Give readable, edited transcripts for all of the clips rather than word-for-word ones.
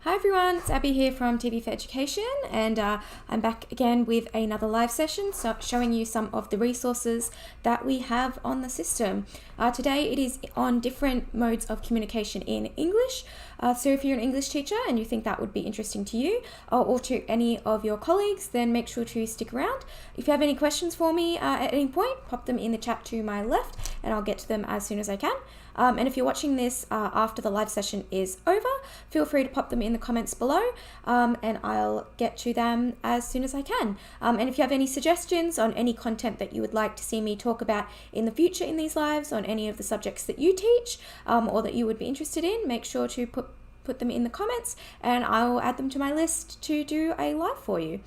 Hi everyone, it's Abbey here from TV4Education, and I'm back again with another live session showing you some of the resources that we have on the system. Today it is on different modes of communication in English. So if you're an English teacher and you think that would be interesting to you or to any of your colleagues, then make sure to stick around. If you have any questions for me at any point, pop them in the chat to my left and I'll get to them as soon as I can. And if you're watching this after the live session is over, feel free to pop them in the comments below and I'll get to them as soon as I can. And if you have any suggestions on any content that you would like to see me talk about in the future in these lives, on any of the subjects that you teach or that you would be interested in, make sure to put them in the comments and I will add them to my list to do a live for you.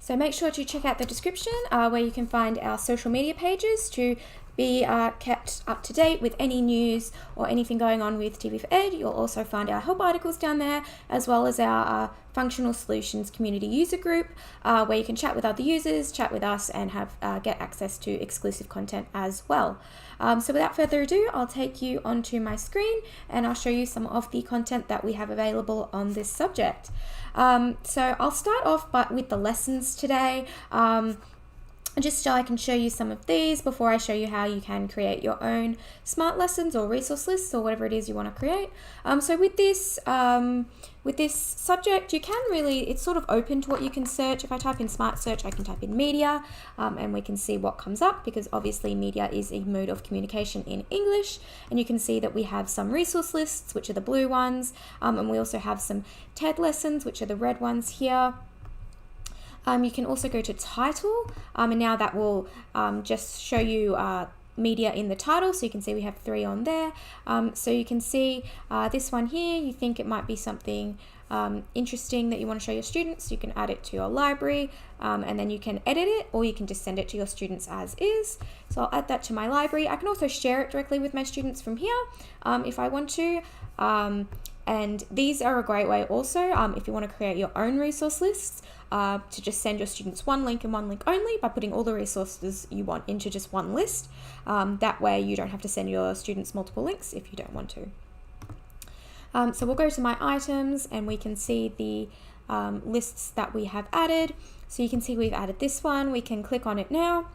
So make sure to check out the description where you can find our social media pages to be kept up to date with any news or anything going on with TV4Ed. You'll also find our help articles down there, as well as our Functional Solutions community user group where you can chat with other users, chat with us, and have get access to exclusive content as well. So without further ado, I'll take you onto my screen and I'll show you some of the content that we have available on this subject. So I'll start off with the lessons today. Just so I can show you some of these before I show you how you can create your own smart lessons or resource lists or whatever it is you want to create. So with this subject, you can really, it's sort of open to what you can search. If I type in smart search, I can type in media and we can see what comes up, because obviously media is a mode of communication in English. And you can see that we have some resource lists, which are the blue ones. And we also have some TED lessons, which are the red ones here. You can also go to title, and now that will just show you media in the title, so you can see we have 3 on there. So you can see this one here, you think it might be something interesting that you want to show your students, you can add it to your library, and then you can edit it, or you can just send it to your students as is. So I'll add that to my library. I can also share it directly with my students from here if I want to. And these are a great way also if you want to create your own resource lists, to just send your students one link and one link only by putting all the resources you want into just one list. That way you don't have to send your students multiple links if you don't want to. So we'll go to my items and we can see the lists that we have added. So you can see we've added this one. We can click on it now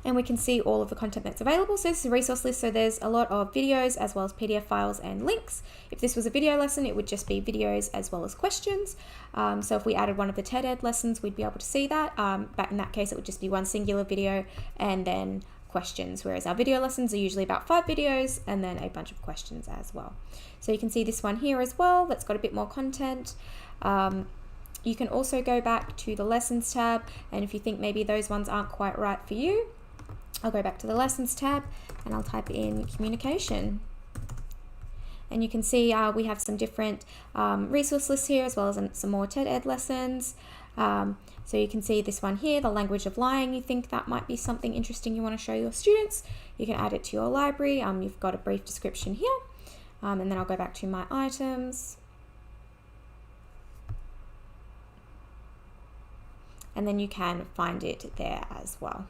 and we can see all of the content that's available. So this is a resource list, so there's a lot of videos as well as PDF files and links. If this was a video lesson, it would just be videos as well as questions. So if we added one of the TED Ed lessons, we'd be able to see that. But in that case, it would just be one singular video and then questions, whereas our video lessons are usually about 5 videos and then a bunch of questions as well. So you can see this one here as well, that's got a bit more content. You can also go back to the lessons tab, and if you think maybe those ones aren't quite right for you, I'll go back to the lessons tab and I'll type in communication. And you can see we have some different resource lists here, as well as some more TED Ed lessons. So you can see this one here, the language of lying. You think that might be something interesting you want to show your students, you can add it to your library. You've got a brief description here. And then I'll go back to my items. And then you can find it there as well.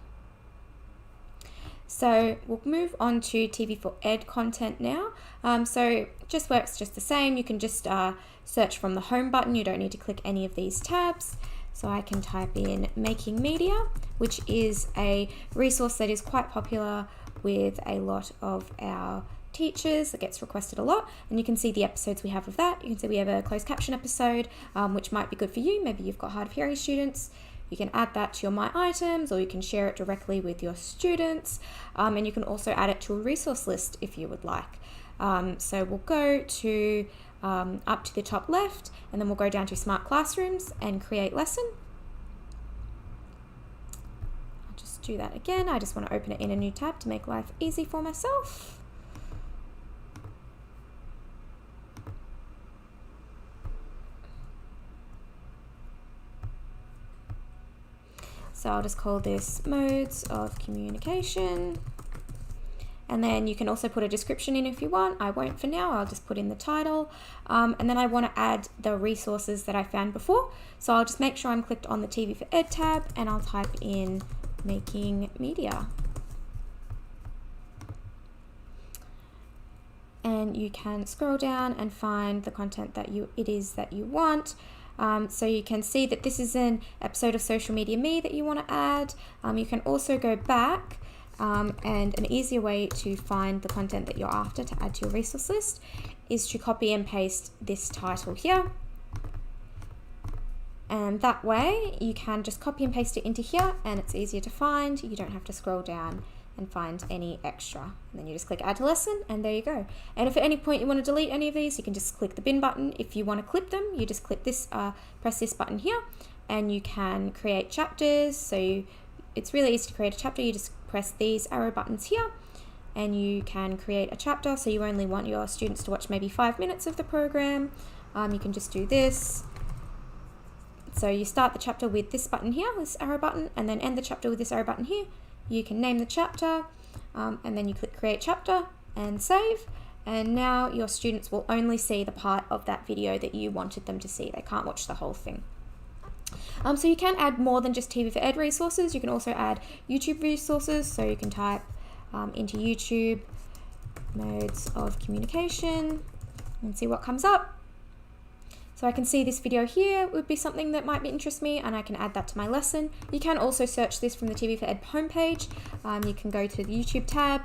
So we'll move on to TV4Ed content now. So it just works just the same. You can just search from the home button. You don't need to click any of these tabs. So I can type in making media, which is a resource that is quite popular with a lot of our teachers. That gets requested a lot, and you can see the episodes we have of that. You can see we have a closed caption episode, which might be good for you. Maybe you've got hard of hearing students. You can add that to your My Items, or you can share it directly with your students. And you can also add it to a resource list if you would like. So we'll go to up to the top left, and then we'll go down to Smart Classrooms and Create Lesson. I'll just do that again. I just want to open it in a new tab to make life easy for myself. So I'll just call this modes of communication. And then you can also put a description in if you want. I won't for now, I'll just put in the title. And then I want to add the resources that I found before. So I'll just make sure I'm clicked on the TV4Ed tab and I'll type in making media. and you can scroll down and find the content that it is that you want. So you can see that this is an episode of Social Media Me that you want to add. You can also go back and an easier way to find the content that you're after to add to your resource list is to copy and paste this title here. And that way you can just copy and paste it into here and it's easier to find. You don't have to scroll down and find any extra. And then you just click add to lesson and there you go. And if at any point you want to delete any of these, you can just click the bin button. If you want to clip them, you just click this, press this button here, and you can create chapters. So it's really easy to create a chapter. You just press these arrow buttons here and you can create a chapter. So you only want your students to watch maybe 5 minutes of the program. You can just do this. So you start the chapter with this button here, this arrow button, and then end the chapter with this arrow button here. You can name the chapter and then you click create chapter and save. And now your students will only see the part of that video that you wanted them to see. They can't watch the whole thing. So you can add more than just TV4Ed resources. You can also add YouTube resources. So you can type into YouTube modes of communication and see what comes up. So I can see this video here would be something that might interest me and I can add that to my lesson. You can also search this from the TV4Ed homepage. You can go to the YouTube tab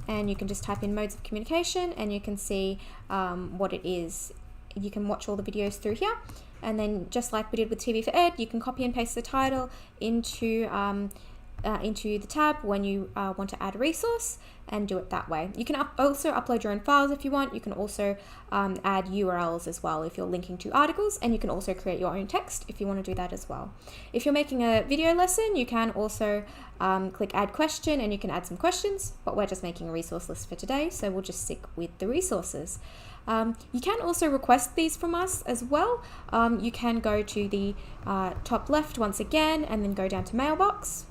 and you can just type in modes of communication and you can see what it is. You can watch all the videos through here, and then just like we did with TV4Ed, you can copy and paste the title into the tab when you want to add a resource and do it that way. You can also upload your own files if you want. You can also add URLs as well if you're linking to articles, and you can also create your own text if you want to do that as well. If you're making a video lesson, you can also click add question and you can add some questions, but we're just making a resource list for today, so we'll just stick with the resources. You can also request these from us as well. You can go to the top left once again and then go down to mailbox.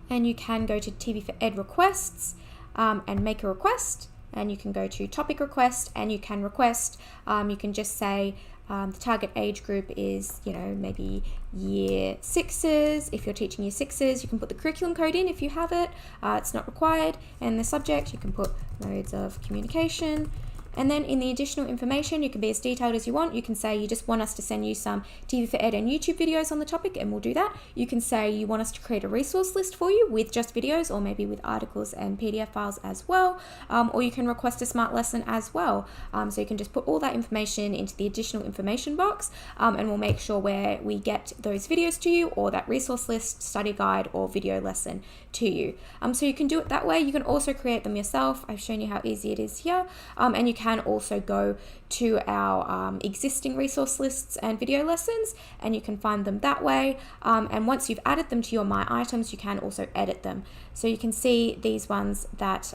And you can go to TV4Ed requests and make a request, and you can go to topic request and you can request. You can just say the target age group is, maybe year 6s. If you're teaching year 6s, you can put the curriculum code in if you have it. It's not required. And the subject, you can put modes of communication. And then in the additional information, you can be as detailed as you want. You can say you just want us to send you some TV4Ed and YouTube videos on the topic, and we'll do that. You can say you want us to create a resource list for you with just videos, or maybe with articles and PDF files as well. Or you can request a smart lesson as well. So you can just put all that information into the additional information box, and we'll make sure where we get those videos to you, or that resource list, study guide, or video lesson to you. So you can do it that way. You can also create them yourself. I've shown you how easy it is here. And you can also go to our existing resource lists and video lessons, and you can find them that way. And once you've added them to your My Items, you can also edit them. So you can see these ones that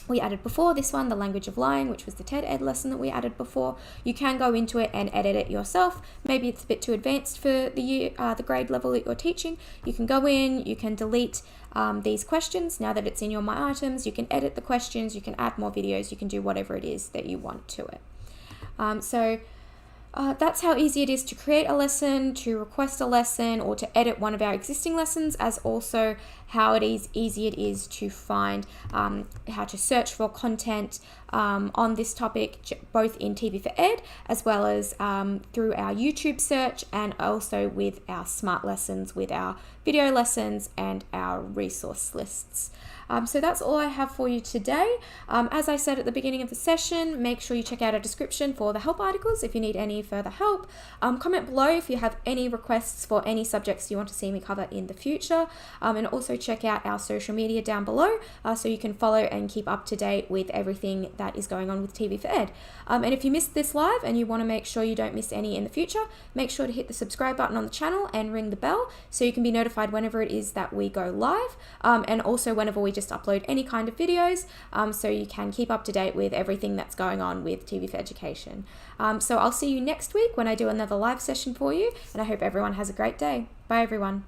we added before. This one, the language of lying, which was the TED Ed lesson that we added before. You can go into it and edit it yourself. Maybe it's a bit too advanced for the year, the grade level that you're teaching. You can go in, you can delete these questions. Now that it's in your My Items, you can edit the questions, you can add more videos, you can do whatever it is that you want to it. That's how easy it is to create a lesson, to request a lesson, or to edit one of our existing lessons, as also how easy it is to find how to search for content on this topic, both in TV4Ed as well as through our YouTube search, and also with our smart lessons, with our video lessons and our resource lists. So that's all I have for you today. As I said at the beginning of the session, make sure you check out our description for the help articles if you need any further help. Comment below if you have any requests for any subjects you want to see me cover in the future. And also check out our social media down below so you can follow and keep up to date with everything that is going on with TV4Ed. And if you missed this live and you want to make sure you don't miss any in the future, make sure to hit the subscribe button on the channel and ring the bell so you can be notified whenever it is that we go live, and also whenever we just upload any kind of videos, so you can keep up to date with everything that's going on with TV4Education. So I'll see you next week when I do another live session for you, and I hope everyone has a great day. Bye everyone.